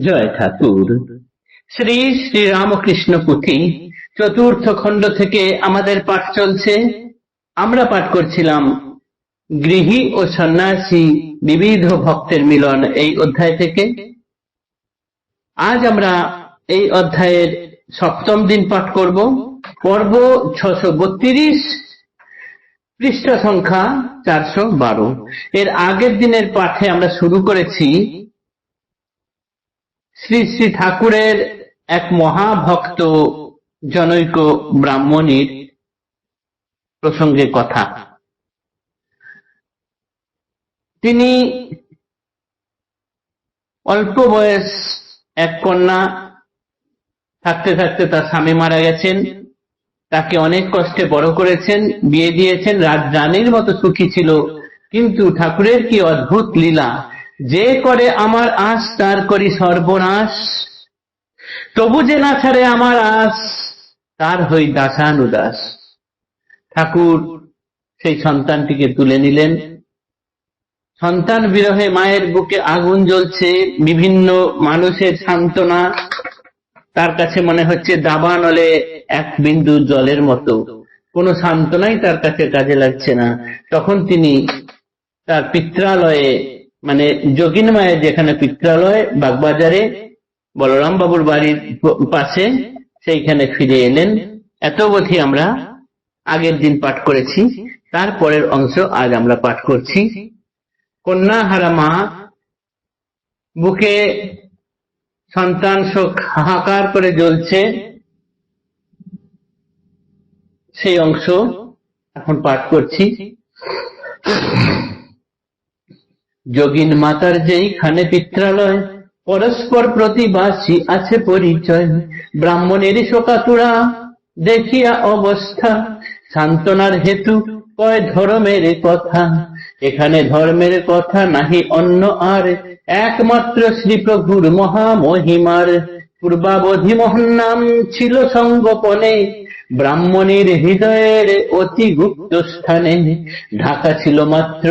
জয় ঠাকুর। শ্রী শ্রী রামকৃষ্ণ পুঁথি চতুর্থ খণ্ড থেকে আমাদের পাঠ চলছে। আমরা পাঠ করছিলাম গৃহী ও সন্ন্যাসী বিবিধ ভক্তের মিলন এই অধ্যায় থেকে। আজ আমরা এই অধ্যায়ের সপ্তম দিন পাঠ করব। পর্ব 632, পৃষ্ঠা সংখ্যা 412। এর আগের দিনের পাঠে আমরা শুরু করেছি শ্রী শ্রী ঠাকুরের এক মহাভক্ত জনৈক ব্রাহ্মণীর প্রসঙ্গে কথা। তিনি অল্প বয়স এক কন্যা থাকতে থাকতে তার স্বামী মারা গেছেন। তাকে অনেক কষ্টে বড় করেছেন, বিয়ে দিয়েছেন, রাজরানীর মতো সুখী ছিল। কিন্তু ঠাকুরের কি অদ্ভুত লীলা, যে করে আমার আশ তার করি সর্বনাশ, তবু যে না ছাড়ে আমার আশ তার হই দাসানুদাস। ঠাকুর সেই সন্তানটিকে তুলে নিলেন। সন্তান বিরহে মায়ের বুকে আগুন জ্বলছে, বিভিন্ন মানুষের সান্ত্বনা তার কাছে মনে হচ্ছে দাবা নলে এক বিন্দু জলের মতো, কোনো সান্ত্বনাই তার কাছে কাজে লাগছে না। তখন তিনি তার পিত্রালয়ে, মানে যোগিন মায়ের যেখানে পিত্রালয় বাগবাজারে বলরাম বাবুর বাড়ির পাশে, সেইখানে ফিরে এলেন। এত অবধি আমরা আগের দিন পাঠ করেছি। তারপরের অংশ আজ আমরা পাঠ করছি। কন্যা হারা মা, বুকে সন্তান শোক হাহাকার করে জ্বলছে, সেই অংশ এখন পাঠ করছি। যোগিন মাতার যেইখানে পিত্রালয়, পরস্পর প্রতিবাসী আছে পরিচয়, ব্রাহ্মণের শোকাতুরা দেখিয়া অবস্থা, সান্ত্বনার হেতু কয় ধর্মের কথা। এখানে ধর্মের কথা নাহি অন্য আর, একমাত্র শ্রীপ্রভুর মহামহিমার। পূর্বাবধি মোহন নাম ছিল সঙ্গোপনে, ব্রাহ্মণীর হৃদয়ের অতি গুপ্ত স্থানে। ঢাকা ছিল মাত্র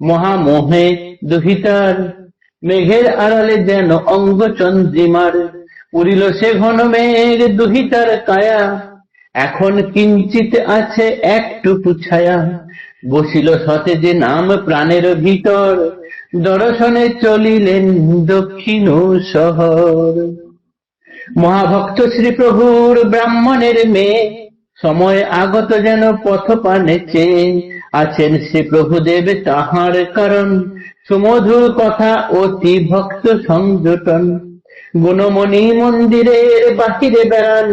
মহামোহে দুহিতার, মেঘের আড়ালে যেন অঙ্গ চন্দ্রিমার। উড়িল সে ঘন মেঘ দুহিতার কায়া, এখন কিঞ্চিত আছে একটুকু ছায়া। বসিল সতেজে নাম প্রাণের ভিতর, দর্শনে চলিলেন দক্ষিণ শহর। মহাভক্ত শ্রীপ্রভুর ব্রাহ্মণের মেয়ে, সময় আগত যেন পথ পানে চেয়ে আছেন শ্রীপ্রভুদেব তাহার কারণ। সুমধুর কথা অতি ভক্ত সংযতন, গুণমণি মন্দিরের বাহিরে বেড়ান।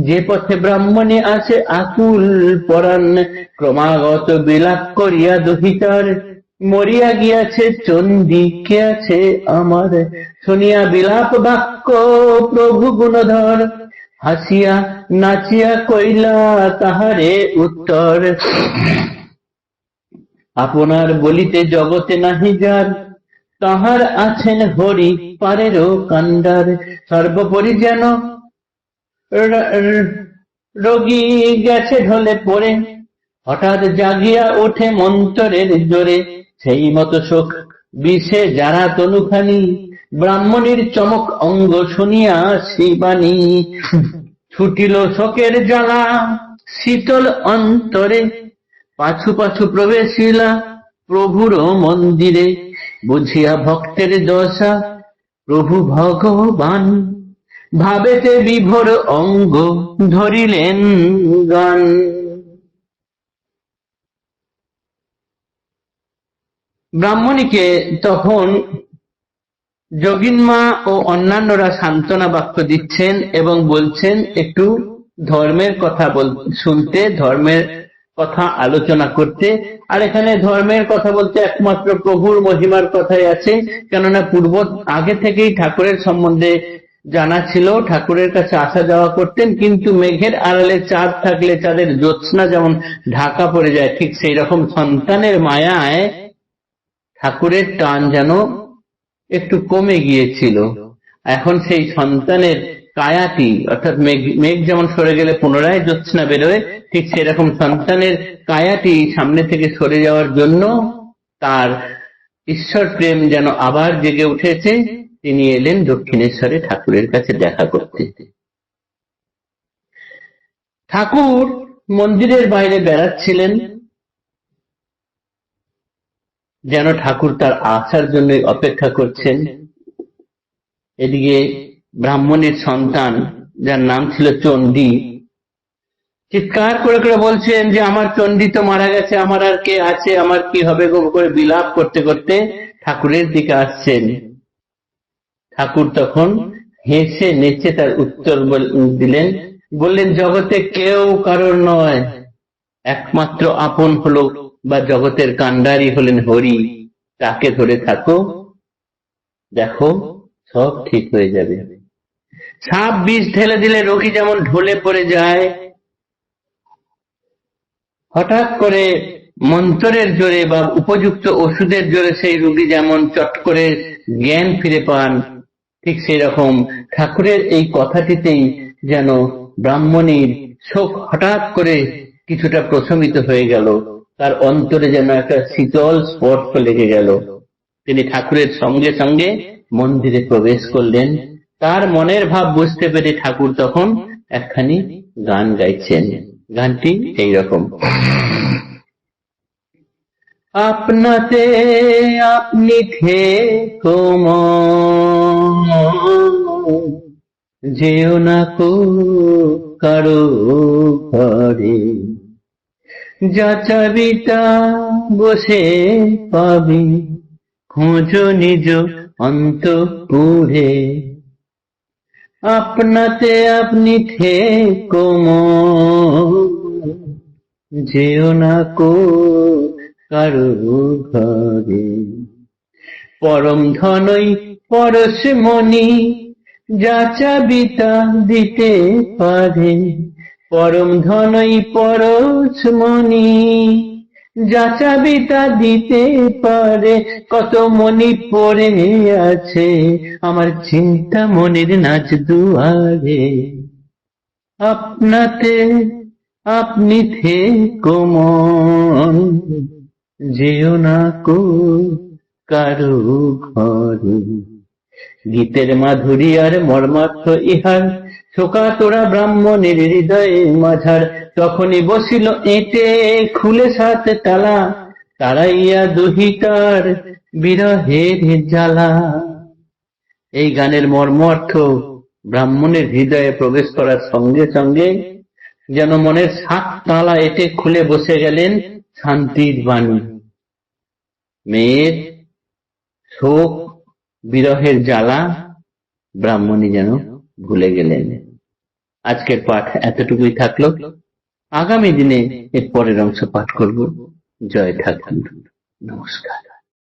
যে পথে ব্রাহ্মণে আছে আকুল পরাণ, ক্রমাগত বিলাপ করিয়া দুহিতার। মরিয়া গিয়াছে চণ্ডী কে আছে আমার, শুনিয়া বিলাপ বাক্য প্রভু গুণধর। হাসিয়া নাচিয়া কইলা তাহারে উত্তর, আপনার বলিতে জগতে নাহি যার, তাহার আছেন হরি পারেরও কান্ডার। সর্বোপরি যেন রোগী গেছে ঢলে পড়ে, হঠাৎ জাগিয়া ওঠে মন্ত্রের জোরে। সেই মতো শোক বিষে যারা তনুখানি, ব্রাহ্মণীর চমক অঙ্গ শুনিয়া শিবানী। ছুটিল শোকের জ্বালা শীতল অন্তরে, পাছু পাছু প্রবেশিলা প্রভুর মন্দিরে। বুঝিয়া ভক্তের দশা প্রভু ভগবান, ভাবেতে বিভোর অঙ্গ ধরিলেন গান। ব্রাহ্মণীকে তখন যোগিনমা ও অন্যান্যরা সান্ত্বনা বাক্য দিচ্ছেন এবং বলছেন একটু ধর্মের কথা শুনতে, ধর্মের কথা আলোচনা করতে। আর এখানে ধর্মের কথা বলতে একমাত্র প্রভুর মহিমার কথাই আছে, কেননা আগে থেকেই ঠাকুরের সম্বন্ধে জানা ছিল, ঠাকুরের কাছে আসা যাওয়া করতেন। কিন্তু মেঘের আড়ালে চাঁদ থাকলে চাঁদের জ্যোৎস্না যেমন ঢাকা পড়ে যায়, ঠিক সেই রকম সন্তানের মায়ায় ঠাকুরের টান যেন একটু কমে গিয়েছিল। এখন সেই সন্তানের কায়াটি, অর্থাৎ মেঘ যেমন সরে গেলে পুনরায় জ্যোৎস্না বেরোয়, ঠিক সেরকম সন্তানের কায়াটি সামনে থেকে সরে যাওয়ার জন্য তার ঈশ্বর প্রেম যেন আবার জেগে উঠেছে। তিনি এলেন দক্ষিণেশ্বরে ঠাকুরের কাছে দেখা করতে। ঠাকুর মন্দিরের বাইরে বেড়াচ্ছিলেন, যেন ঠাকুর তার আসার জন্য অপেক্ষা করছেন। এদিকে ব্রাহ্মণের সন্তান, যার নাম ছিল চণ্ডী, চিৎকার করে করে বলছেন যে আমার চণ্ডী তো মারা গেছে, আমার আর কে আছে, আমার কি হবে গো, করে বিলাপ করতে করতে ঠাকুরের দিকে আসছেন। ঠাকুর তখন হেসে নেচে তার উত্তর দিলেন, বললেন জগতে কেউ কারোর নয়, একমাত্র আপন হলো বা জগতের কান্ডারি হলেন হরি, তাকে ধরে থাকো, দেখো সব ঠিক হয়ে যাবে। সাপ বিষ ঢেলে দিলে রোগী যেমন ঢলে পড়ে যায়, হঠাৎ করে মন্ত্রের জোরে বা উপযুক্ত ওষুধের জোরে সেই রোগী যেমন চট করে জ্ঞান ফিরে পান, ঠিক সেই রকম ঠাকুরের এই কথাটিতেই যেন ব্রাহ্মণীর চোখ হঠাৎ করে কিছুটা প্রশমিত হয়ে গেল, তার অন্তরে যেন একটা শীতল স্পর্শ লেগে গেল। তিনি ঠাকুরের সঙ্গে সঙ্গে মন্দিরে প্রবেশ করলেন। তার মনের ভাব বুঝতে পেরে ঠাকুর তখন একখানি গান গাইছেন। গানটি এইরকম: আপনাতে আপনি থেকো যেও না কো কারো ঘরে, যা চাবি তা বসে পাবি, খোঁজো নিজ অন্তঃপুরে। আপনাতে আপনি থেকো যেও না কো কারো ঘরে, পরম ধনই পরশমণি, যা চাবি তা দিতে পারে, পরম ধনই পরশমণি, যা চাবি তা দিতে পারে। কত মণি পড়ে আছে আমার চিন্তা মনির নাচ দুয়ারে, আপনাতে আপনি থেকো মন, যেও না কো কারো ঘরে। গীতের মাধুরী আর মর্মার্থ ইহার, শোকা তোরা ব্রাহ্মণের হৃদয়ে মাঝার। তখনই বসিল এঁটে খুলে সাত তালা, তারাইয়া দুহিতার বিরহের জ্বালা। এই গানের মর্মার্থ ব্রাহ্মণের হৃদয়ে প্রবেশ করার সঙ্গে সঙ্গে যেন মনের সাত তালা এঁটে খুলে বসে গেলেন শান্তির বাণী। মেয়ের শোক বিরহের জ্বালা ব্রাহ্মণী যেন ভুলে গেলেন। আজকের পাঠ এতটুকুই থাকলো। আগামী দিনে এর পরের অংশ পাঠ করব। জয় ঠাকুর, নমস্কার।